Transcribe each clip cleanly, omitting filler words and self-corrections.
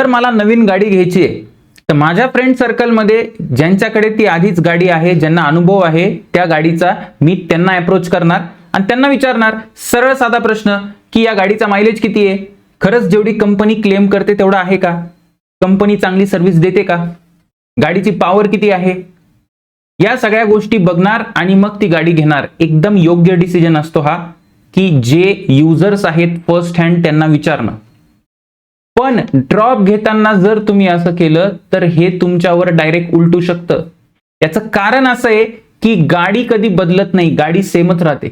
जर मला नवीन गाडी घ्यायची आहे तर माझ्या फ्रेंड सर्कलमध्ये ज्यांच्याकडे ती आधीच गाडी आहे, ज्यांना अनुभव आहे त्या गाडीचा, मी त्यांना अप्रोच करणार आणि त्यांना विचारणार सरळ साधा प्रश्न की या गाडीचा मायलेज किती आहे, खरंच जेवढी कंपनी क्लेम करते तेवढा आहे का, कंपनी चांगली सर्व्हिस देते का, गाडीची पॉवर किती आहे, या सगळ्या गोष्टी बघणार आणि मग ती गाडी घेणार. एकदम योग्य डिसिजन असतो हा की जे युजर्स आहेत फर्स्ट हँड त्यांना विचारणं. पण ड्रॉप घेताना जर तुम्ही असं केलं तर हे तुमच्यावर डायरेक्ट उलटू शकतं. याचं कारण असं आहे की गाडी कधी बदलत नाही, गाडी सेमच राहते.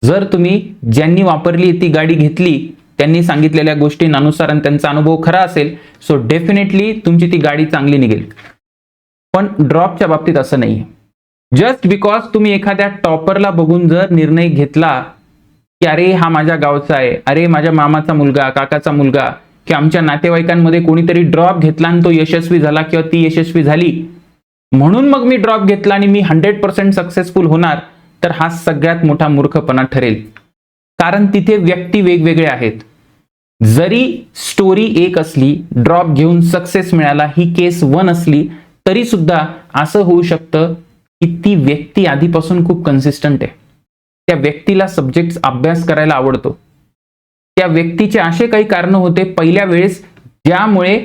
जर तुम्ही ज्यांनी वापरली ती गाडी घेतली, त्यांनी सांगितलेल्या गोष्टींनुसार आणि त्यांचा अनुभव खरा असेल, सो डेफिनेटली तुमची ती गाडी चांगली निघेल. पण ड्रॉपच्या बाबतीत असं नाही. जस्ट बिकॉज तुम्ही एखाद्या टॉपरला बघून जर निर्णय घेतला की अरे हा माझ्या गावचा आहे, अरे माझ्या मामाचा मुलगा, काकाचा मुलगा, की आमच्या नातेवाईकांमध्ये कोणीतरी ड्रॉप घेतला आणि तो यशस्वी झाला किंवा ती यशस्वी झाली म्हणून मग मी ड्रॉप घेतला आणि मी 100% सक्सेसफुल होणार, तर हा सगळ्यात मोठा मूर्खपणा ठरेल. कारण तिथे व्यक्ती वेगवेगळे आहेत. जरी स्टोरी एक असली, ड्रॉप घेऊन सक्सेस मिळाला ही केस 1 असली, तरी सुद्धा असं होऊ शकतं की ती व्यक्ती आधीपासून खूप कन्सिस्टंट आहे. त्या व्यक्तीला सब्जेक्ट अभ्यास करायला आवडतो. त्या व्यक्तीचे असे काही कारण होते पहिल्या वेळेस ज्यामुळे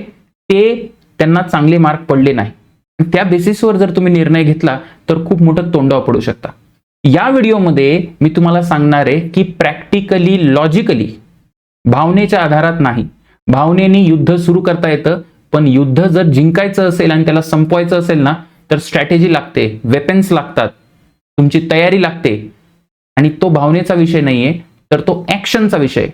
त्यांना चांगले मार्क पडले नाही. त्या बेसिसवर जर तुम्ही निर्णय घेतला तर खूप मोठं तोंडावर पडू शकता. या व्हिडिओमध्ये मी तुम्हाला सांगणार आहे की प्रॅक्टिकली, लॉजिकली, भावनेच्या आधारात नाही. भावनेने युद्ध सुरू करता येतं, पण युद्ध जर जिंकायचं असेल आणि त्याला संपवायचं असेल ना, तर स्ट्रॅटेजी लागते, वेपन्स लागतात, तुमची तयारी लागते. आणि तो भावनेचा विषय नाहीये, तर तो ऍक्शनचा विषय.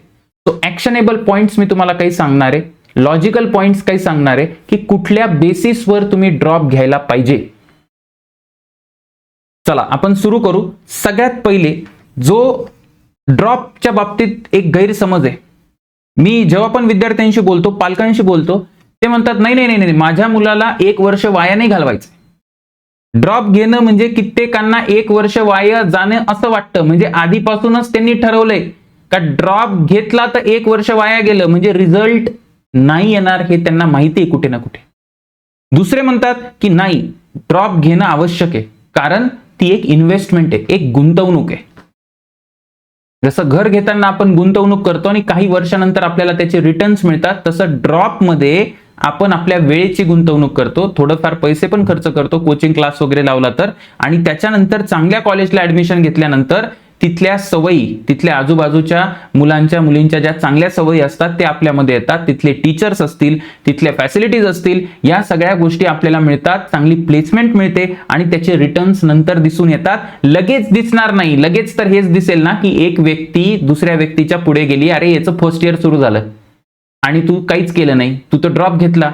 तो ऍक्शनेबल पॉइंट्स मी तुम्हाला काही सांगणार आहे, लॉजिकल पॉइंट्स काही सांगणार आहे की कुठल्या बेसिसवर तुम्ही ड्रॉप घ्यायला पाहिजे. चला आपण सुरू करू. सगळ्यात पहिले जो ड्रॉपच्या बाबतीत एक गैरसमज आहे, मी जेव्हा पण विद्यार्थ्यांशी बोलतो, पालकांशी बोलतो, ते म्हणतात नाही नाही नाही, माझ्या मुलाला 1 वर्ष वाया नाही घालवायचं. ड्रॉप घेणं म्हणजे कित्येकांना 1 वर्ष वाया जाणं असं वाटतं. म्हणजे आधीपासूनच त्यांनी ठरवलंय का ड्रॉप घेतला तर 1 वर्ष वाया गेलं म्हणजे रिझल्ट नाही येणार, हे त्यांना माहिती आहे कुठे ना कुठे. दुसरे म्हणतात की नाही, ड्रॉप घेणं आवश्यक आहे कारण ती एक इन्व्हेस्टमेंट आहे, एक गुंतवणूक आहे. जसं घर घेताना आपण गुंतवणूक करतो आणि काही वर्षानंतर आपल्याला त्याचे रिटर्न्स मिळतात, तसं ड्रॉप मध्ये आपण आपल्या वेळेची गुंतवणूक करतो, थोडंफार पैसे पण खर्च करतो कोचिंग क्लास वगैरे लावला तर, आणि त्याच्यानंतर चांगल्या कॉलेजला ऍडमिशन घेतल्यानंतर तिथल्या सवयी, तिथल्या आजूबाजूच्या मुलांच्या मुलींच्या ज्या चांगल्या सवयी असतात ते आपल्यामध्ये येतात. तिथले टीचर्स असतील, तिथल्या फॅसिलिटीज असतील, या सगळ्या गोष्टी आपल्याला मिळतात, चांगली प्लेसमेंट मिळते आणि त्याचे रिटर्न्स नंतर दिसून येतात. लगेच दिसणार नाही. लगेच तर हेच दिसेल ना की एक व्यक्ती दुसऱ्या व्यक्तीच्या पुढे गेली, अरे याचं फर्स्ट इयर सुरू झालं आणि तू काहीच केलं नाही, तू तर ड्रॉप घेतला,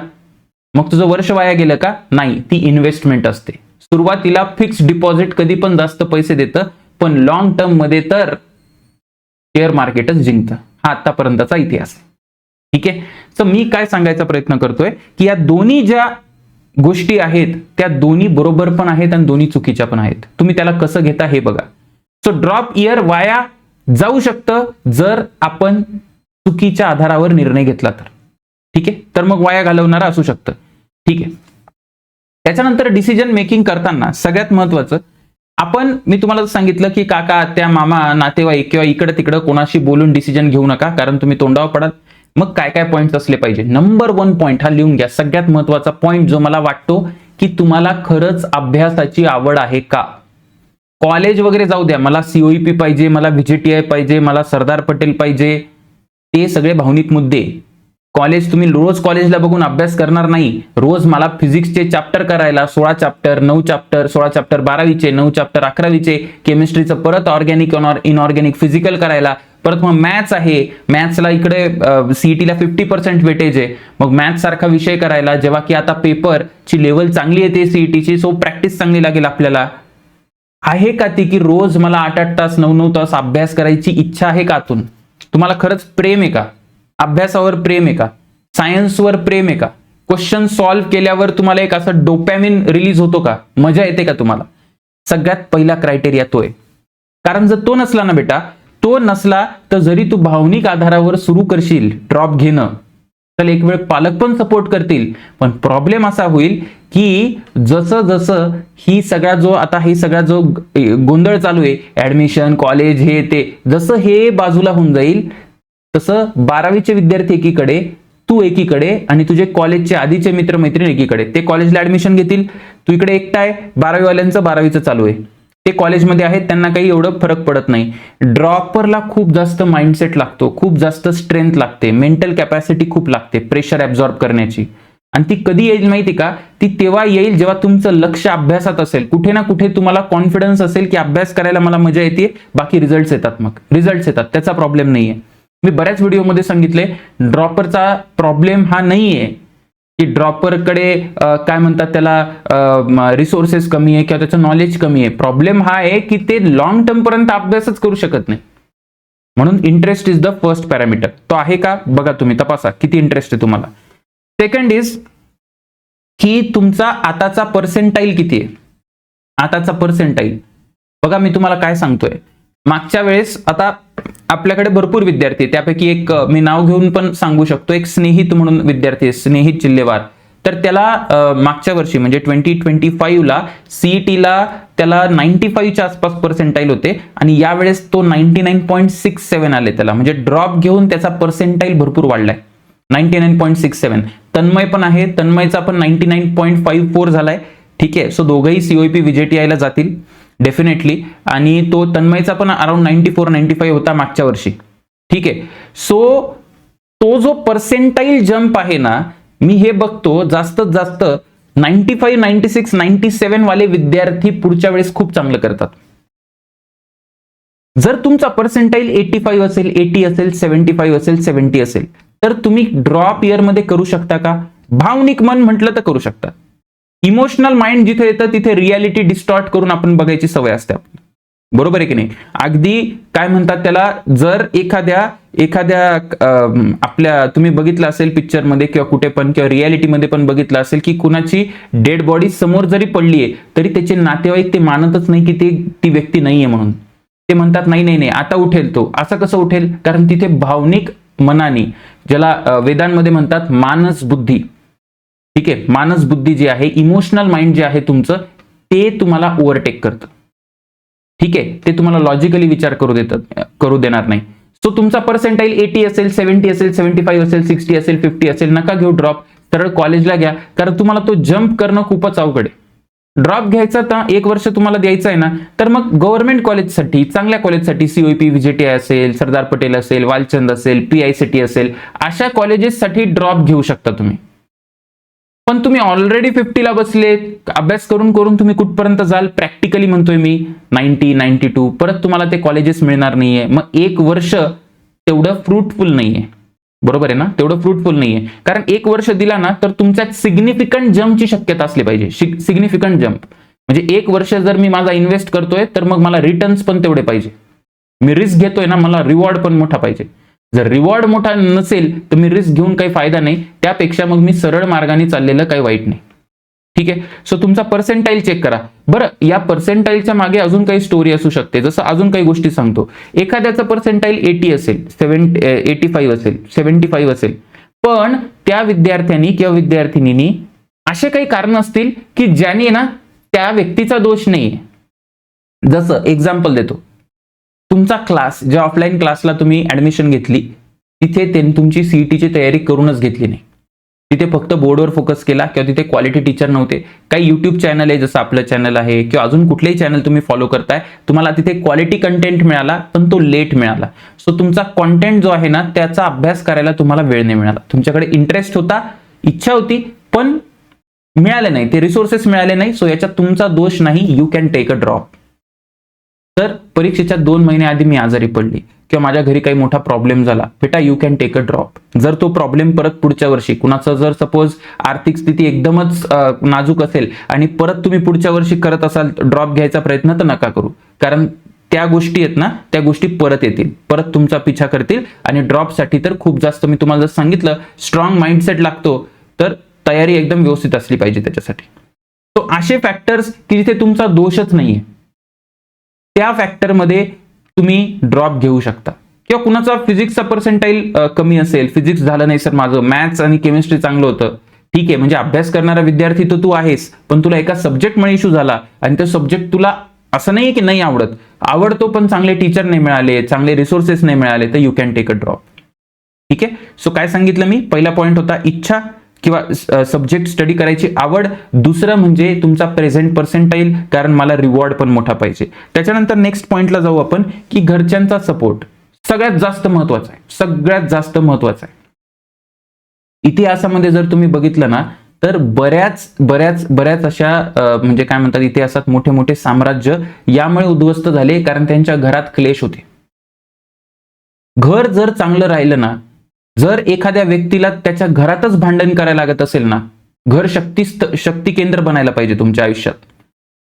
मग तुझं वर्ष वाया गेलं का? नाही, ती इन्व्हेस्टमेंट असते. सुरुवातीला फिक्स डिपॉझिट कधी पण जास्त पैसे देतं, पण लॉंग टर्म मध्ये तर शेअर मार्केटच जिंकतं. हा आतापर्यंतचा इतिहास. ठीक आहे. तर मी काय सांगायचा प्रयत्न करतोय की या दोन्ही ज्या गोष्टी आहेत त्या दोन्ही बरोबर पण आहेत आणि दोन्ही चुकीच्या पण आहेत. तुम्ही त्याला कसं घेता हे बघा. सो ड्रॉप इयर वाया जाऊ शकतं जर आपण चुकीच्या आधारावर निर्णय घेतला तर. ठीक आहे. तर मग वाया घालवणारा असू शकतं. ठीक आहे. त्याच्यानंतर डिसिजन मेकिंग करताना सगळ्यात महत्वाचं, मी तुम्हाला सांगितलं की काका, आत्या, मामा, नातेवाईक किंवा इकडे तिकडे कोणाशी बोलून डिसिजन घेऊ नका कारण तुम्ही तोंडावर पडाल. मग काय काय पॉइंट्स असले पाहिजे? नंबर 1 पॉइंट हा लिहून घ्या. सगळ्यात महत्वाचा पॉइंट जो मला वाटतो की तुम्हाला खरंच अभ्यासाची आवड आहे का? कॉलेज वगैरे जाऊ द्या, मला COEP पाहिजे, मला VJTI पाहिजे, मला सरदार पटेल पाहिजे, ते सगळे भावनिक मुद्दे. कॉलेज तुम्ही रोज कॉलेजला बघून अभ्यास करणार नाही. रोज मला फिजिक्सचे चॅप्टर करायला 16 चॅप्टर, 9 चॅप्टर, 16 चॅप्टर 12वीचे, 9 चॅप्टर 11वीचे, केमिस्ट्रीचं परत ऑर्गॅनिक इनऑर्गॅनिक फिजिकल करायला, परत मग मॅथ्स आहे, मॅथ्सला इकडे CETला 50% वेटेज आहे, मग मॅथ्स सारखा विषय करायला, जेव्हा की आता पेपरची लेवल चांगली येते CETची, सो प्रॅक्टिस चांगली लागेल आपल्याला. आहे का ती की रोज मला 8-8 तास 9-9 तास अभ्यास करायची इच्छा आहे का? आतून तुम्हाला खरंच प्रेम आहे का? अभ्यासावर प्रेम आहे का? सायन्सवर प्रेम आहे का? क्वेश्चन सॉल्व्ह केल्यावर तुम्हाला एक असं डोपॅमिन रिलीज होतो का? मजा येते का तुम्हाला? सगळ्यात पहिला क्रायटेरिया तो आहे. कारण जर तो नसला ना बेटा, तो नसला तर जरी तू भावनिक आधारावर सुरू करशील ड्रॉप घेणं, तर एक वेळ पालक पण सपोर्ट करतील, पण प्रॉब्लेम असा होईल की जसं जसं ही सगळा जो गोंधळ चालू आहे, ऍडमिशन कॉलेज हे ते, जसं हे बाजूला होऊन जाईल तसं 12वीचे विद्यार्थी एकीकडे, तू एकीकडे आणि तुझे कॉलेजचे आधीचे मित्रमैत्रीण एकीकडे, ते कॉलेजला ऍडमिशन घेतील, तू इकडे एकटा आहे, 12वीवाल्यांचं 12वीचं चालू आहे, ते कॉलेजमध्ये आहेत, त्यांना काही एवढं फरक पडत नाही. ड्रॉपरला खूप जास्त माइंडसेट लागतो, खूप जास्त स्ट्रेंथ लागते, मेंटल कॅपॅसिटी खूप लागते प्रेशर ऍब्झॉर्ब करण्याची. आणि ती कधी येईल माहिती का? ती तेव्हा येईल जेव्हा तुमचं लक्ष अभ्यासात असेल, कुठे ना कुठे तुम्हाला कॉन्फिडन्स असेल की अभ्यास करायला मला मजा येते, बाकी रिझल्ट्स येतात. मग रिझल्ट्स येतात, त्याचा प्रॉब्लेम नाहीये. मी बऱ्याच व्हिडिओमध्ये सांगितले, ड्रॉपरचा प्रॉब्लेम हा नाहीये की ड्रॉपरकडे काय म्हणतात त्याला, रिसोर्सेस कमी आहे किंवा त्याचं नॉलेज कमी आहे. प्रॉब्लेम हा आहे की ते लॉंग टर्म पर्यंत अभ्यासच करू शकत नाही. म्हणून interest is the first parameter. तो आहे का बघा, तुम्ही तपासा किती इंटरेस्ट आहे तुम्हाला. सेकंड इज की तुमचा आताचा पर्सेंटाईल किती आहे. आताचा पर्सेंटाईल बघा, मी तुम्हाला काय सांगतोय. मागच्या वेळेस, आता आपल्याकडे भरपूर विद्यार्थी, त्यापैकी एक मी नाव घेऊन पण सांगू शकतो, एक स्नेहित म्हणून विद्यार्थी, स्नेहित चिल्लेवार. तर त्याला मागच्या वर्षी म्हणजे 2025ला सीईटीला त्याला 95च्या आसपास पर्सेंटाईल होते आणि यावेळेस तो 99.67 आले त्याला. म्हणजे ड्रॉप घेऊन त्याचा पर्सेंटाईल भरपूर वाढलाय, 99.67. तन्मय पण आहे, तन्मयचा पण 99.54 झालाय. ठीक आहे, सो दोघंही सीओईपी विजेटीआयला जातील डेफिनेटली. आणि तो तन्मयचा पण अराउंड 94-95 होता मागच्या वर्षी. ठीक आहे, सो तो जो पर्सेंटाईल जंप आहे ना, मी हे बघतो जास्तीत जास्त 95, 96, 97 वाले विद्यार्थी पुढच्या वेळेस खूप चांगलं करतात. जर तुमचा पर्सेंटाईल 85 असेल, 80 असेल, 75 असेल, 70 असेल, तर तुम्ही ड्रॉप इयर मध्ये करू शकता का? भावनिक मन म्हटलं तर करू शकता. इमोशनल माइंड जिथे येतं तिथे रियालिटी डिस्टॉर्ट करून आपण बघायची सवय असते आपली, बरोबर आहे की नाही? अगदी काय म्हणतात त्याला, जर एखाद्या आपल्या तुम्ही बघितलं असेल पिक्चर मध्ये किंवा कुठे पण किंवा रियालिटीमध्ये पण बघितलं असेल की कुणाची डेड बॉडी समोर जरी पडलीये तरी त्याचे नातेवाईक ते मानतच नाही की ती व्यक्ती नाहीये म्हणून. ते म्हणतात नाही नाही नाही आता उठेल तो. असं कसं उठेल? कारण तिथे भावनिक मनाने, ज्याला वेदांमध्ये म्हणतात मानस बुद्धी, ठीक आहे, मानस बुद्धी जी आहे, इमोशनल माइंड जे आहे तुमचं, ते तुम्हाला ओव्हरटेक करतं. ठीक आहे, ते तुम्हाला लॉजिकली विचार करू देणार नाही. सो तुमचा पर्सेंटाईल 80 असेल, 70 असेल, 75 असेल, 60 असेल, 50 असेल, नका घेऊ ड्रॉप, सरळ कॉलेजला घ्या. कारण तुम्हाला तो जंप करणं खूपच अवघड आहे. ड्रॉप घ्यायचा तर 1 वर्ष तुम्हाला द्यायचं आहे ना, तर मग गव्हर्नमेंट कॉलेजसाठी, चांगल्या कॉलेजसाठी, सीओईपी विजेटीआय असेल, सरदार पटेल असेल, वालचंद असेल, पीआयसीटी असेल, अशा कॉलेजेससाठी ड्रॉप घेऊ शकता तुम्ही. पण तुम्ही ऑलरेडी 50ला बसले, अभ्यास करून करून तुम्ही कुठपर्यंत जाल? प्रॅक्टिकली म्हणतोय मी 90, 92, परत तुम्हाला ते कॉलेजेस मिळणार नाहीये. मग 1 वर्ष तेवढं फ्रुटफुल नाहीये, बरोबर आहे ना? तेवढं फ्रुटफुल नाहीये. कारण 1 वर्ष दिला ना तर तुमच्यात सिग्निफिकंट जंपची शक्यता असली पाहिजे. सिग्निफिकंट जंप म्हणजे 1 वर्ष जर मी माझा इन्व्हेस्ट करतोय तर मग मला रिटर्न्स पण तेवढे पाहिजे. मी रिस्क घेतोय ना, मला रिवॉर्ड पण मोठा पाहिजे. जर रिवॉर्ड मोठा नसेल तर मी रिस्क घेऊन काही फायदा नाही. त्यापेक्षा मग मी सरळ मार्गाने चाललेलं काही वाईट नाही. ठीक आहे, सो तुमचा पर्सेंटाईल चेक करा. बरं, या पर्सेंटाईलच्या मागे अजून काही स्टोरी असू शकते. जसं अजून काही गोष्टी सांगतो. एखाद्याचं पर्सेंटाईल 80 असेल, 85 असेल, 75 असेल, पण त्या विद्यार्थ्यांनी किंवा विद्यार्थिनींनी असे काही कारण असतील की ज्याने ना त्या व्यक्तीचा दोष नाहीये. जसं एक्झाम्पल देतो, तुमचा क्लास, ज्या ऑफलाईन क्लासला तुम्ही ऍडमिशन घेतली, तिथे तुमची सीईटीची तयारी करूनच घेतली नाही. तिथे फक्त बोर्डवर फोकस केला किंवा तिथे क्वालिटी टीचर नव्हते. काही युट्यूब चॅनल आहे, जसं आपलं चॅनल आहे किंवा अजून कुठलेही चॅनल तुम्ही फॉलो करताय, तुम्हाला तिथे क्वालिटी कंटेंट मिळाला पण तो लेट मिळाला. सो तुमचा कॉन्टेंट जो आहे ना त्याचा अभ्यास करायला तुम्हाला वेळ नाही मिळाला. तुमच्याकडे इंटरेस्ट होता, इच्छा होती, पण मिळाले नाही, ते रिसोर्सेस मिळाले नाही. सो याच्यात तुमचा दोष नाही. You can take a drop. तर परीक्षेच्या 2 महिने आधी मी आजारी पडली किंवा माझ्या घरी काही मोठा प्रॉब्लेम झाला, बेटा you can take a drop. जर तो प्रॉब्लेम परत पुढच्या वर्षी, कुणाचं जर सपोज आर्थिक स्थिती एकदमच नाजूक असेल आणि परत तुम्ही पुढच्या वर्षी करत असाल ड्रॉप घ्यायचा प्रयत्न, तर नका करू. कारण त्या गोष्टी आहेत ना, त्या गोष्टी परत येतील, परत तुमचा पिछा करतील. आणि ड्रॉपसाठी तर खूप जास्त, मी तुम्हाला जर सांगितलं, स्ट्रॉंग माइंडसेट लागतो. तर तयारी एकदम व्यवस्थित असली पाहिजे त्याच्यासाठी. तो असे फॅक्टर्स की जिथे तुमचा दोषच नाहीये, त्या फॅक्टरमध्ये तुम्ही ड्रॉप घेऊ शकता. किंवा कुणाचा फिजिक्सचा पर्सेंटाईल कमी असेल, फिजिक्स झालं नाही सर माझं, मॅथ्स आणि केमिस्ट्री चांगलं होतं, ठीक आहे, म्हणजे अभ्यास करणारा विद्यार्थी तर तू आहेस, पण तुला एका सब्जेक्टमुळे इश्यू झाला आणि तो सब्जेक्ट तुला असं नाही की नाही आवडतो, पण चांगले टीचर नाही मिळाले, चांगले रिसोर्सेस नाही मिळाले, तर you can take a drop. ठीक आहे. सो काय सांगितलं मी, पहिला पॉईंट होता इच्छा किंवा सब्जेक्ट स्टडी करायची आवड, दुसरं म्हणजे तुमचा प्रेझेंट पर्सेंटाईल, कारण मला रिवॉर्ड पण मोठा पाहिजे. त्याच्यानंतर नेक्स्ट पॉईंटला जाऊ आपण, की घरच्यांचा सपोर्ट सगळ्यात जास्त महत्वाचा आहे, सगळ्यात जास्त महत्वाचा आहे. इतिहासामध्ये जर तुम्ही बघितलं ना, तर बऱ्याच अशा म्हणजे काय म्हणतात, इतिहासात मोठे मोठे साम्राज्य यामुळे उद्ध्वस्त झाले, कारण त्यांच्या घरात क्लेश होते. घर जर चांगलं राहिलं ना, जर एखाद्या व्यक्तीला त्याच्या घरातच भांडण करायला लागत असेल ना, घर शक्ती केंद्र बनायला पाहिजे तुमच्या आयुष्यात.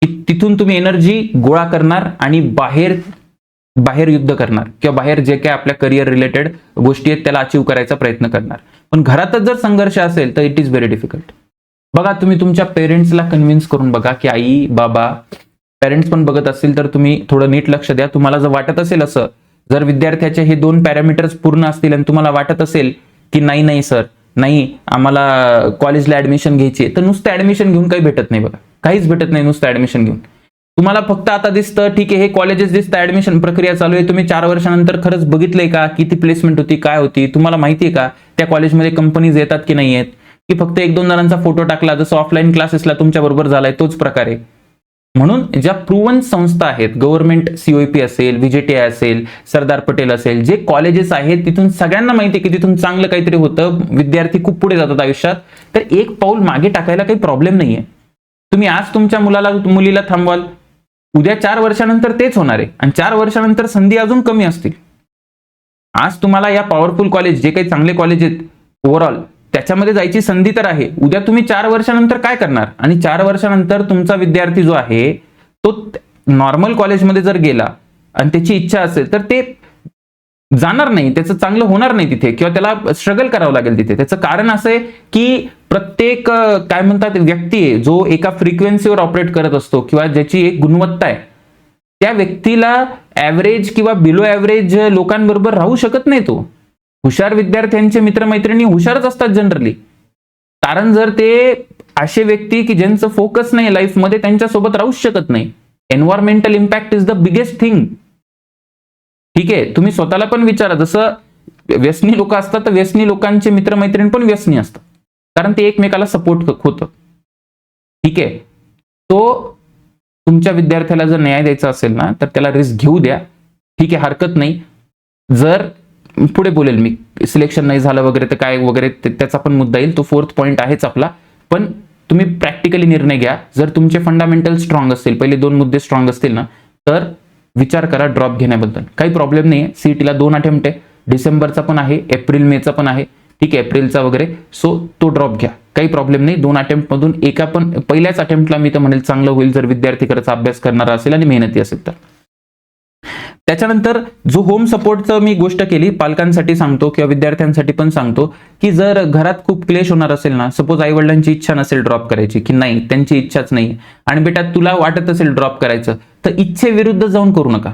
तिथून तुम्ही एनर्जी गोळा करणार आणि बाहेर युद्ध करणार किंवा बाहेर जे काय आपल्या करिअर रिलेटेड गोष्टी आहेत त्याला अचीव्ह करायचा प्रयत्न करणार. पण घरातच जर संघर्ष असेल तर इट इज व्हेरी डिफिकल्ट. बघा, तुम्ही तुमच्या पेरेंट्सला कन्व्हिन्स करून बघा, की आई बाबा, पेरेंट्स पण बघत असतील तर तुम्ही थोडं नीट लक्ष द्या. तुम्हाला जर वाटत असेल असं, जर विद्यार्थ्याचे हे 2 पॅरामीटर्स पूर्ण असतील आणि तुम्हाला वाटत असेल की नाही सर, नाही आम्हाला कॉलेजला ऍडमिशन घ्यायची, तर नुसतं ऍडमिशन घेऊन काही भेटत नाही बघा, काहीच भेटत नाही नुसतं ऍडमिशन घेऊन. तुम्हाला फक्त आता दिसतं, ठीक आहे, हे कॉलेजेस दिसतं, ऍडमिशन प्रक्रिया चालू आहे, तुम्ही 4 वर्षानंतर खरंच बघितलंय का, किती प्लेसमेंट होती, काय होती, तुम्हाला माहितीये का त्या कॉलेजमध्ये कंपनीज येतात की नाही आहेत, की फक्त 1-2 जणांचा फोटो टाकला, जसं ऑफलाईन क्लासेसला तुमच्या बरोबर झालाय तोच प्रकार आहे. म्हणून ज्या प्रूव्हन संस्था आहेत, गव्हर्नमेंट COEP असेल, VJTI असेल, सरदार पटेल असेल, जे कॉलेजेस आहेत तिथून सगळ्यांना माहिती आहे की तिथून चांगलं काहीतरी होतं, विद्यार्थी खूप पुढे जातात आयुष्यात, तर एक पाऊल मागे टाकायला काही प्रॉब्लेम नाहीये. तुम्ही आज तुमच्या मुलीला थांबवाल, उद्या 4 वर्षानंतर तेच होणार आहे आणि 4 वर्षानंतर संधी अजून कमी असतील. आज तुम्हाला या पॉवरफुल कॉलेज, जे काही चांगले कॉलेज आहेत ओव्हरऑल, त्याच्यामध्ये जायची संधी तर आहे. उद्या तुम्ही 4 वर्षानंतर काय करणार, आणि 4 वर्षानंतर तुमचा विद्यार्थी जो आहे तो नॉर्मल कॉलेजमध्ये जर गेला आणि त्याची इच्छा असेल तर ते जाणार नाही, त्याचं चांगलं होणार नाही तिथे, किंवा त्याला स्ट्रगल करावं लागेल तिथे. त्याचं कारण असं आहे की प्रत्येक काय म्हणतात व्यक्ती आहे जो एका फ्रिक्वेन्सीवर ऑपरेट करत असतो किंवा ज्याची एक गुणवत्ता आहे, त्या व्यक्तीला ऍव्हरेज किंवा बिलो ऍव्हरेज लोकांबरोबर राहू शकत नाही तो. हुशार विद्यार्थ्यांचे मित्रमैत्रिणी हुशारच असतात जनरली, कारण जर ते असे व्यक्ती की ज्यांचं फोकस नाही लाईफमध्ये, त्यांच्यासोबत राहूच शकत नाही. Environmental impact is the biggest thing. ठीक आहे, तुम्ही स्वतःला पण विचारा, जसं व्यसनी लोक असतात तर व्यसनी लोकांचे मित्रमैत्रिणी पण व्यसनी असतात, कारण ते एकमेकाला सपोर्ट होतं. ठीक आहे, तो तुमच्या विद्यार्थ्याला जर न्याय द्यायचा असेल ना, तर त्याला रिस्क घेऊ द्या. ठीक आहे, हरकत नाही. जर पुढे बोलेल मी, सिलेक्शन नाही झालं वगैरे तर काय वगैरे त्याचा पण मुद्दा येईल, तो 4th पॉईंट आहेच आपला. पण तुम्ही प्रॅक्टिकली निर्णय घ्या. जर तुमचे फंडामेंटल स्ट्रॉंग असतील, पहिले 2 मुद्दे स्ट्रॉंग असतील ना, तर विचार करा ड्रॉप घेण्याबद्दल. काही प्रॉब्लेम नाही आहे. CETला 2 अटेम्प्ट आहे, डिसेंबरचा पण आहे, एप्रिल मेचा पण आहे, ठीक आहे, एप्रिलचा वगैरे. सो तो ड्रॉप घ्या, काही प्रॉब्लेम नाही. 2 अटेम्प्ट मधून एका पण पहिल्याच अटेम्प्टला मी तर म्हणेल चांगलं होईल, जर विद्यार्थी खरंच अभ्यास करणारा असेल आणि मेहनती असेल तर. त्याच्यानंतर जो होम सपोर्टचं मी गोष्ट केली, पालकांसाठी सांगतो किंवा विद्यार्थ्यांसाठी पण सांगतो, की जर घरात खूप क्लेश होणार असेल ना, सपोज आई वडिलांची इच्छा नसेल ड्रॉप करायची, की नाही त्यांची इच्छाच नाही, आणि बेटा तुला वाटत असेल ड्रॉप करायचं, तर इच्छेविरुद्ध जाऊन करू नका.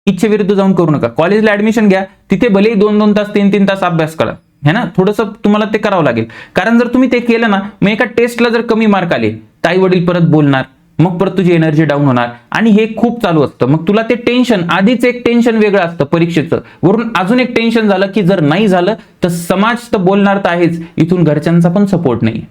इच्छेविरुद्ध जाऊन करू नका. कॉलेजला ऍडमिशन घ्या, तिथे भलेही 2-2 तास 3-3 तास अभ्यास करा, है ना, थोडंसं तुम्हाला ते करावं लागेल. कारण जर तुम्ही ते केलं ना, मग एका टेस्टला जर कमी मार्क आले तर आई वडील परत बोलणार, मग परत तुझी एनर्जी डाऊन होणार, आणि हे खूप चालू असतं. मग तुला ते टेन्शन, आधीच एक टेन्शन वेगळं असतं परीक्षेचं, वरून अजून एक टेन्शन झालं की जर नाही झालं तर समाज तर बोलणार तर आहेच, इथून घरच्यांचा पण सपोर्ट नाही.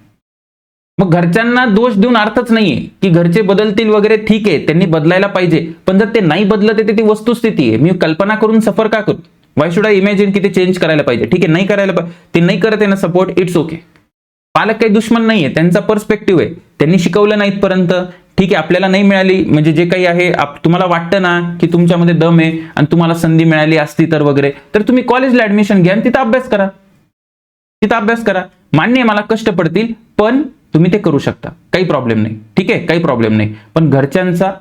मग घरच्यांना दोष देऊन अर्थच नाहीये की घरचे बदलतील वगैरे. ठीक आहे, त्यांनी बदलायला पाहिजे, पण जर ते नाही बदलत आहे ती वस्तुस्थिती आहे. मी कल्पना करून सफर का करू? वाय शुड आय इमॅजिन की ते चेंज करायला पाहिजे? ठीक आहे, नाही करायला पाहिजे, ते नाही करत आहे ना सपोर्ट, इट्स ओके. पालक काही दुश्मन नाहीये, त्यांचा पर्स्पेक्टिव्ह आहे, त्यांनी शिकवलं नाही इथपर्यंत, ठीक आहे, आपल्याला नाही मिळाली, म्हणजे जे काही आहे तुम्हाला वाटतं ना की तुमच्यामध्ये दम आहे आणि तुम्हाला संधी मिळाली असती तर वगैरे, तर तुम्ही कॉलेजला ऍडमिशन घ्या आणि तिथं अभ्यास करा, तिथं अभ्यास करा. मान्य आहे मला कष्ट पडतील, पण तुम्ही ते करू शकता, काही प्रॉब्लेम नाही. ठीक आहे, काही प्रॉब्लेम नाही. पण घरच्यांचा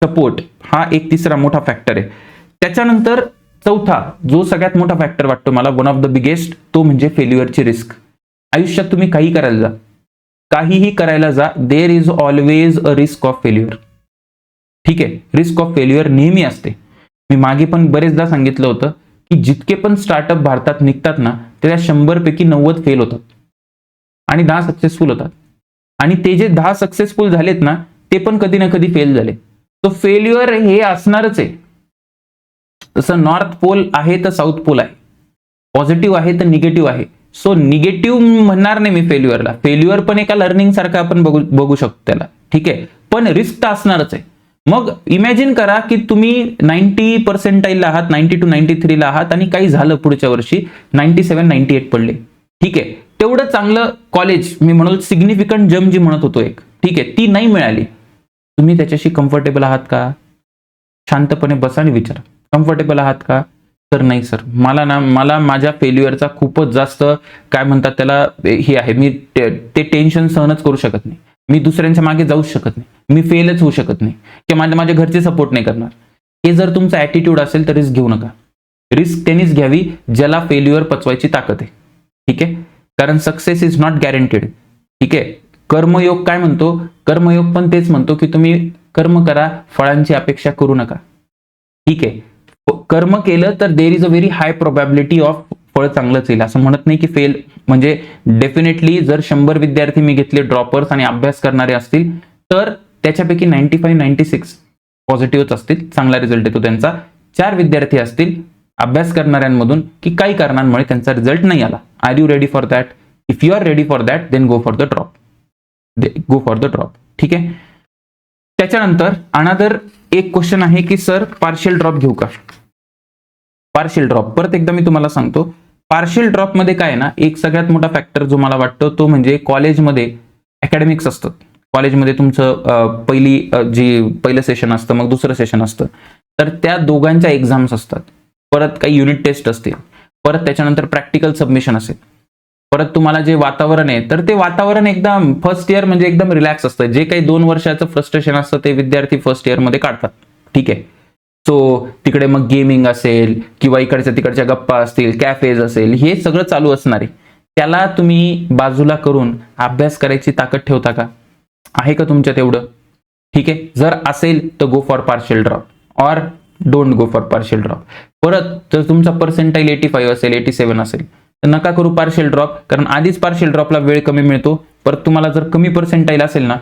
सपोर्ट हा एक तिसरा मोठा फॅक्टर आहे. त्याच्यानंतर चौथा जो सगळ्यात मोठा फॅक्टर वाटतो मला, वन ऑफ द बिगेस्ट, तो म्हणजे फेल्युअरची रिस्क. आयुष्यात तुम्ही काही करायला जा, काहीही करायला जा, there is always a risk of failure. ठीक आहे, रिस्क ऑफ फेल्युअर नेहमी असते. मी मागे पण बरेचदा सांगितलं होतं की जितके पण स्टार्टअप भारतात निघतात ना, त्या 100 पैकी 90 फेल होतात आणि 10 सक्सेसफुल होतात. आणि ते जे 10 सक्सेसफुल झालेत ना, ते पण कधी ना कधी फेल झाले. तो फेल्युअर हे असणारच आहे. तसं नॉर्थ पोल आहे तर साऊथ पोल आहे, पॉझिटिव्ह आहे तर निगेटिव्ह आहे. सो निगेटिव्ह म्हणणार नाही मी फेल्युअरला. फेल्युअर पण एका लर्निंग सारखं आपण बघू शकतो त्याला, ठीक आहे. पण रिस्क तर असणारच आहे. मग इमॅजिन करा की तुम्ही 90% आहात, 90 to 93 आहात आणि काही झालं पुढच्या वर्षी 97, 98 पडले, ठीक आहे. तेवढं चांगलं कॉलेज, मी म्हणू सिग्निफिकंट जम जी म्हणत होतो एक, ठीक आहे, ती नाही मिळाली. तुम्ही त्याच्याशी कम्फर्टेबल आहात का? शांतपणे बसा आणि विचारा, कम्फर्टेबल आहात का? तर नाही सर, मला माझ्या फेल्युअरचा खूपच जास्त काय म्हणतात त्याला हे आहे, मी ते टेन्शन सहनच करू शकत नाही, मी दुसऱ्यांच्या मागे जाऊच शकत नाही, मी फेलच होऊ शकत नाही, किंवा माझ्या घरचे सपोर्ट नाही करणार. हे जर तुमचा ॲटिट्यूड असेल तर रिस्क घेऊ नका. रिस्क त्यांनीच घ्यावी ज्याला फेल्युअर पचवायची ताकद आहे, ठीक आहे. कारण सक्सेस इज नॉट गॅरंटीड, ठीक आहे. कर्मयोग काय म्हणतो? कर्मयोग पण तेच म्हणतो की तुम्ही कर्म करा, फळांची अपेक्षा करू नका, ठीक आहे. कर्म केलं तर there is a very high probability of फळ चांगलंच येईल. असं म्हणत नाही की फेल, म्हणजे डेफिनेटली जर 100 विद्यार्थी मी घेतले ड्रॉपर्स आणि अभ्यास करणारे असतील तर त्याच्यापैकी 95, 96 पॉझिटिव्हच असतील, चांगला रिझल्ट येतो त्यांचा. 4 विद्यार्थी असतील अभ्यास करणाऱ्यांमधून की काही कारणांमुळे त्यांचा रिझल्ट नाही आला. Are you ready for that? If you are ready for that then go for the drop, ठीक आहे. त्याच्यानंतर अनदर एक क्वेश्चन आहे की सर पार्शियल ड्रॉप घेऊ का? पार्शियल ड्रॉप परत एकदा मी तुम्हाला सांगतो. पार्शियल ड्रॉप मध्ये काय आहे ना, एक सगळ्यात मोठा फॅक्टर जो मला वाटतो तो म्हणजे कॉलेजमध्ये अकॅडमिक्स असतं. कॉलेजमध्ये तुमचं पहिलं सेशन असतं, मग दुसरं सेशन असतं, तर त्या दोघांच्या एक्झाम्स असतात. परत काही युनिट टेस्ट असतील, परत त्याच्यानंतर प्रॅक्टिकल सबमिशन असेल, परत तुम्हाला जे वातावरण आहे तर ते वातावरण एकदम फर्स्ट इयर म्हणजे एकदम रिलॅक्स असतं. जे काही 2 वर्षाचं फ्रस्ट्रेशन असतं ते विद्यार्थी फर्स्ट इयर मध्ये काढतात, ठीक आहे. सो तिकडे मग गेमिंग असेल किंवा इकडच्या तिकडच्या गप्पा असतील, कॅफेज असेल, हे सगळं चालू असणार आहे. त्याला तुम्ही बाजूला करून अभ्यास करायची ताकद ठेवता का? आहे का तुमच्यात एवढं? ठीक आहे. जर असेल तर go for partial drop or don't go for partial drop. परत जर तुमचा पर्सेंटाईल 85 असेल, 87 असेल तर नका करू पार्शियल ड्रॉप, कारण आधीच पार्शियल ड्रॉपला वेळ कमी मिळतो. परत तुम्हाला जर कमी पर्सेंटाईल असेल ना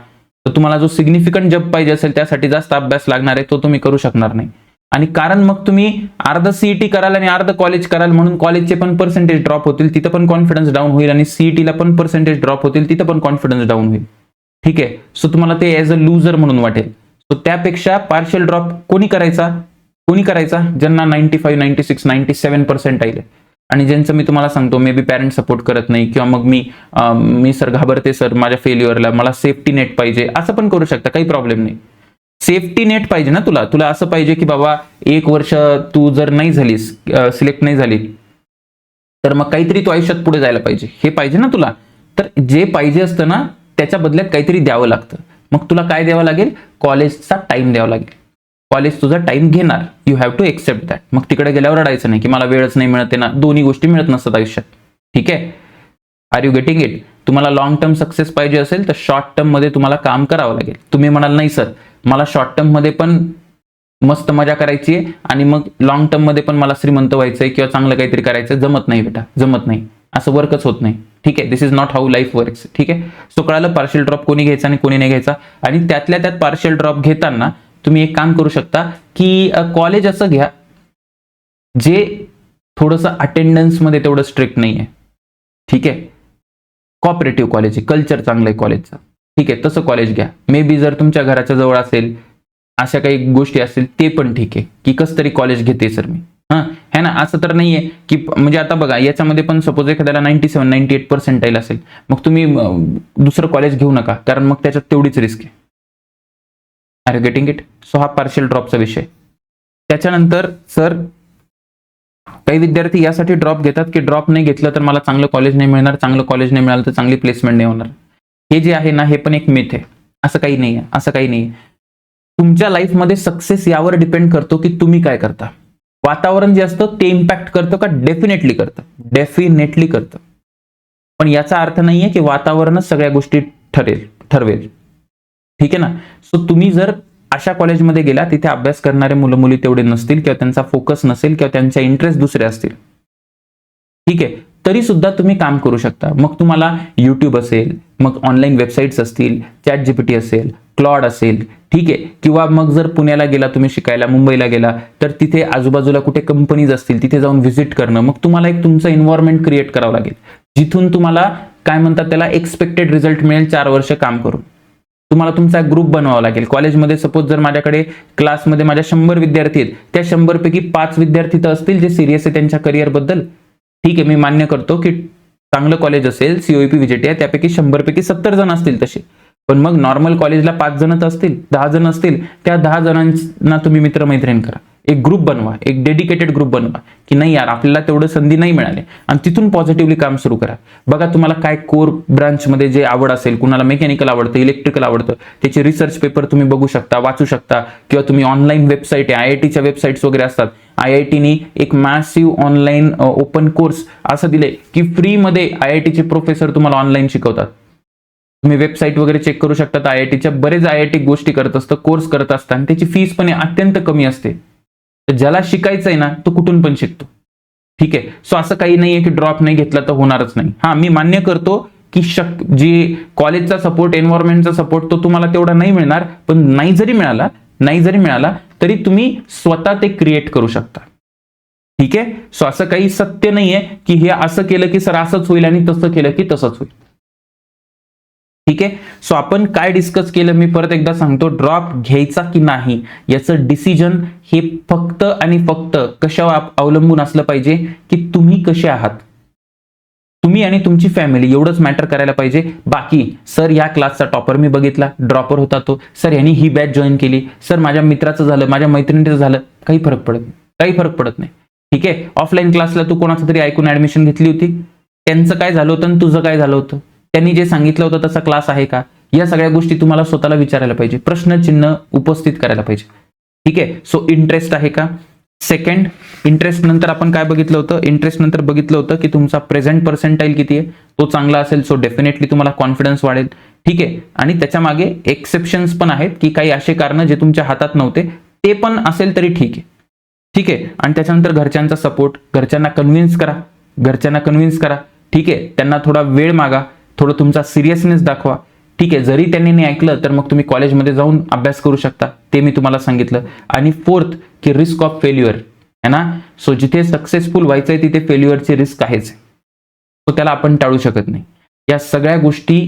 तर तुम्हाला जो सिग्निफिकंट जब पाहिजे असेल त्यासाठी जास्त अभ्यास लागणार आहे, तो तुम्ही करू शकणार नाही. आणि कारण मग तुम्ही अर्ध सीईटी कराल आणि अर्ध कॉलेज कराल, म्हणून कॉलेजचे पण पर्सेंटेज ड्रॉप होतील, तिथं पण कॉन्फिडन्स डाऊन होईल, आणि सीईटीला पण पर्सेंटेज ड्रॉप होतील, तिथं पण कॉन्फिडन्स डाऊन होईल, ठीक आहे. सो तुम्हाला ते ॲज अ लूजर म्हणून वाटेल. सो त्यापेक्षा पार्शियल ड्रॉप कोणी करायचा? ज्यांना 95, 96, 97 पर्सेंटाईल आहे आणि ज्यांचं मी तुम्हाला सांगतो मे बी पॅरेंट सपोर्ट करत नाही, किंवा मग मी सर घाबरते सर माझ्या फेल्युअरला, मला सेफ्टी नेट पाहिजे, असं पण करू शकता, काही प्रॉब्लेम नाही. सेफ्टी नेट पाहिजे ना तुला असं पाहिजे की बाबा 1 वर्ष तू जर नाही झालीस, सिलेक्ट नाही झाली, तर मग काहीतरी तू आयुष्यात पुढे जायला पाहिजे, हे पाहिजे ना तुला. तर जे पाहिजे असतं ना त्याच्या बदल्यात काहीतरी द्यावं लागतं. मग तुला काय द्यावं लागेल? कॉलेजचा टाइम द्यावा लागेल. कॉलेज तुझा टाइम घेणार, you have to accept that. मग तिकडे गेल्यावर रडायचं नाही की मला वेळच नाही मिळत आहे ना, दोन्ही गोष्टी मिळत नसतात आयुष्यात, ठीक आहे. Are you getting it? तुम्हाला लॉंग टर्म सक्सेस पाहिजे असेल तर शॉर्ट टर्म मध्ये तुम्हाला काम करावं लागेल. तुम्ही म्हणाल नाही सर मला शॉर्ट टर्म मध्ये पण मस्त मजा करायची आहे आणि मग लॉंग टर्म मध्ये पण मला श्रीमंत व्हायचंय किंवा चांगलं काहीतरी करायचंय, जमत नाही बेटा, जमत नाही, असं वर्कच होत नाही, ठीक आहे. This is not how life works, ठीक आहे. सो कळालं पार्शियल ड्रॉप कोणी घ्यायचा आणि कोणी नाही घ्यायचा. आणि त्यातल्या त्यात पार्शियल ड्रॉप घेताना तुम्ही एक काम करू शकता की कॉलेज असं घ्या जे थोडंसं अटेंडन्स मध्ये तेवढं स्ट्रिक्ट नाही आहे, ठीक आहे. कॉपरेटिव्ह कॉलेज आहे, कल्चर चांगलं आहे कॉलेजचं, ठीक आहे, तसं कॉलेज घ्या. मे बी जर तुमच्या घराच्या जवळ असेल, अशा काही गोष्टी असतील ते पण ठीक आहे की कसं तरी कॉलेज घेते सर मी, है ना. असं तर नाहीये की म्हणजे आता बघा याच्यामध्ये पण सपोज एखाद्याला 97, 98 पर्सेंटाईल असेल, मग तुम्ही दुसरं कॉलेज घेऊ नका, कारण मग त्याच्यात तेवढीच रिस्क आहे. Are you getting it? So हा पार्शियल ड्रॉपचा विषय. त्याच्यानंतर सर काही विद्यार्थी यासाठी ड्रॉप घेतात की ड्रॉप नाही घेतलं तर मला चांगलं कॉलेज नाही मिळणार, चांगलं कॉलेज नाही मिळालं तर चांगली प्लेसमेंट नाही होणार. हे जे आहे ना हे पण एक मिथ आहे. असं काही नाही आहे, असं काही नाही. तुमच्या लाईफमध्ये सक्सेस यावर डिपेंड करतो की तुम्ही काय करता. वातावरण जे असतं ते इम्पॅक्ट करतं का? डेफिनेटली करतं. पण याचा अर्थ नाहीये की वातावरणच सगळ्या गोष्टी ठरवेल, ठीक आहे ना. सो तुम्ही जर अशा कॉलेजमध्ये गेला तिथे अभ्यास करणारे मुलं मुली तेवढे नसतील किंवा त्यांचा फोकस नसेल किंवा त्यांचे इंटरेस्ट दुसरे असतील, ठीक आहे, तरी सुद्धा तुम्ही काम करू शकता. मग तुम्हाला युट्यूब असेल, मग ऑनलाईन वेबसाईट्स असतील, ChatGPT असेल, क्लॉड असेल, ठीक आहे, किंवा मग जर पुण्याला गेला तुम्ही शिकायला, मुंबईला गेला तर तिथे आजूबाजूला कुठे कंपनीज असतील तिथे जाऊन व्हिजिट करणं. मग तुम्हाला एक तुमचं एन्व्हायरमेंट क्रिएट करावं लागेल जिथून तुम्हाला काय म्हणतात त्याला एक्सपेक्टेड रिझल्ट मिळेल 4 वर्ष काम करून. तुम्हाला तुमचा ग्रुप बनवावा लागेल. कॉलेजमध्ये सपोज जर माझ्याकडे क्लासमध्ये माझ्या 100 विद्यार्थी आहेत, त्या 100 पैकी 5 विद्यार्थी तर असतील जे सिरियस आहे त्यांच्या करिअर बद्दल, ठीक आहे, मी मान्य करतो की चांगलं कॉलेज असेल, COEP VJT आहे, त्यापैकी 100 पैकी 70 जण असतील तसे. पण मग नॉर्मल कॉलेजला 5 जणच असतील, 10 जण असतील, त्या 10 जणांना तुम्ही मित्रमैत्रीण करा, एक ग्रुप बनवा, एक डेडिकेटेड ग्रुप बनवा की नाही यार आपल्याला तेवढं संधी नाही मिळाली, आणि तिथून पॉझिटिव्हली काम सुरू करा. बघा तुम्हाला काय कोर ब्रांचमध्ये जे आवड असेल, कुणाला मेकॅनिकल आवडतं, इलेक्ट्रिकल आवडतं, त्याचे रिसर्च पेपर तुम्ही बघू शकता, वाचू शकता, किंवा तुम्ही ऑनलाईन वेबसाईट आहे, IITच्या वेबसाईट्स वगैरे असतात. IITनी एक मॅसिव्ह ऑनलाईन ओपन कोर्स असं दिले की फ्रीमध्ये IITचे प्रोफेसर तुम्हाला ऑनलाईन शिकवतात. तुम्ही वेबसाईट वगैरे चेक करू शकता. IITच्या बरेच IIT गोष्टी करत असतं, कोर्स करत असतात, आणि त्याची फीस पण अत्यंत कमी असते. तर ज्याला शिकायचं आहे ना तो कुठून पण शिकतो, ठीक आहे. सो असं काही नाहीये की ड्रॉप नाही घेतला तर होणारच नाही. हा, मी मान्य करतो की जी कॉलेजचा सपोर्ट, एन्व्हायरमेंटचा सपोर्ट तो तुम्हाला तेवढा नाही मिळणार, पण नाही जरी मिळाला तरी तुम्ही स्वतः ते क्रिएट करू शकता, ठीक आहे. सो असं काही सत्य नाहीये की हे असं केलं की सर असंच होईल आणि तसं केलं की तसंच होईल, ठीक आहे. सो आपण काय डिस्कस केलं मी परत एकदा सांगतो, ड्रॉप घ्यायचा की नाही याचं डिसिजन हे फक्त आणि फक्त कशावर अवलंबून असलं पाहिजे की तुम्ही कसे आहात, तुम्ही आणि तुमची फॅमिली, एवढंच मॅटर करायला पाहिजे. बाकी सर या क्लासचा टॉपर मी बघितला, ड्रॉपर होता तो, सर यांनी ही बॅच जॉईन केली, सर माझ्या मित्राचं झालं, माझ्या मैत्रिणीचं झालं, काही फरक पडत नाही, ठीक आहे. ऑफलाईन क्लासला तू कोणाचं तरी ऐकून ऍडमिशन घेतली होती, त्यांचं काय झालं होतं आणि तुझं काय झालं होतं, त्यांनी जे सांगितलं होतं तसा क्लास आहे का, या सगळ्या गोष्टी तुम्हाला स्वतःला विचारायला पाहिजे, प्रश्नचिन्ह उपस्थित करायला पाहिजे, ठीक आहे. सो इंटरेस्ट आहे का. सेकंड, इंटरेस्ट नंतर आपण काय बघितलं होतं, इंटरेस्ट नंतर बघितलं होतं की तुमचा प्रेझेंट पर्सेंटाईल किती आहे, तो चांगला असेल सो डेफिनेटली तुम्हाला कॉन्फिडन्स वाढेल, ठीक आहे. आणि त्याच्या मागे एक्सेप्शन्स पण आहेत की काही असे कारण जे तुमच्या हातात नव्हते, ते पण असेल तरी ठीक आहे. आणि त्याच्यानंतर घरच्यांचा सपोर्ट, घरच्यांना कन्व्हिन्स करा, ठीक आहे. त्यांना थोडा वेळ मागा, थोडं तुमचा सिरियसनेस दाखवा, ठीक आहे. जरी त्यांनी नाही ऐकलं तर मग तुम्ही कॉलेजमध्ये जाऊन अभ्यास करू शकता, ते मी तुम्हाला सांगितलं. आणि फोर्थ की रिस्क ऑफ फेल्युअर आहे ना, सो जिथे सक्सेसफुल व्हायचंय तिथे फेल्युअरची रिस्क आहेच, सो त्याला आपण टाळू शकत नाही. या सगळ्या गोष्टी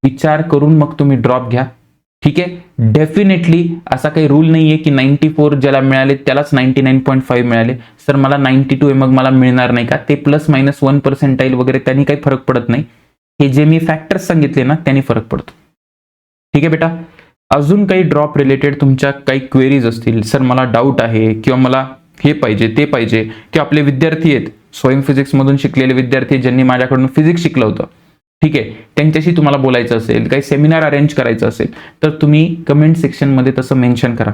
विचार करून मग तुम्ही ड्रॉप घ्या, ठीक आहे. डेफिनेटली असा काही रूल नाहीये की 94 ज्याला मिळाले त्यालाच 99.5 मिळाले, सर मला 92 आहे मग मला मिळणार नाही का, ते +-1% वगैरे त्यांनी काही फरक पडत नाही. हे जे मी फॅक्टर्स सांगितले ना त्यांनी फरक पडतो, ठीक आहे बेटा. अजून काही ड्रॉप रिलेटेड तुमच्या काही क्वेरीज असतील, सर मला डाऊट आहे किंवा मला हे पाहिजे ते पाहिजे, किंवा आपले विद्यार्थी आहेत स्वयं फिजिक्स मधून शिकलेले विद्यार्थी ज्यांनी माझ्याकडून फिजिक्स शिकलं होतं, ठीक आहे, त्यांच्याशी तुम्हाला बोलायचं असेल, काही सेमिनार अरेंज करायचं असेल तर तुम्ही कमेंट सेक्शन मध्ये तसं मेन्शन करा.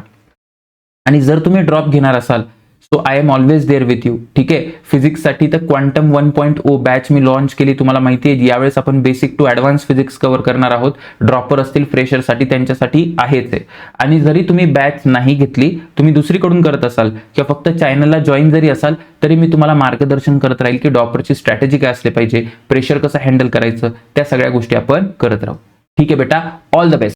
आणि जर तुम्ही ड्रॉप घेणार असाल so I am always there with you, ठीक आहे. फिजिक्ससाठी तर क्वांटम 1.0 बॅच मी लॉन्च केली, तुम्हाला माहिती आहे. यावेळेस आपण basic to advance physics cover करणार आहोत. ड्रॉपर असतील, फ्रेशरसाठी त्यांच्यासाठी आहेच आहे. आणि जरी तुम्ही बॅच नाही घेतली, तुम्ही दुसरीकडून करत असाल किंवा फक्त चॅनलला जॉईन जरी असाल तरी मी तुम्हाला मार्गदर्शन करत राहील की ड्रॉपरची स्ट्रॅटेजी काय असली पाहिजे, प्रेशर कसं हँडल करायचं, त्या सगळ्या गोष्टी आपण करत राहू, ठीक आहे बेटा. All the best.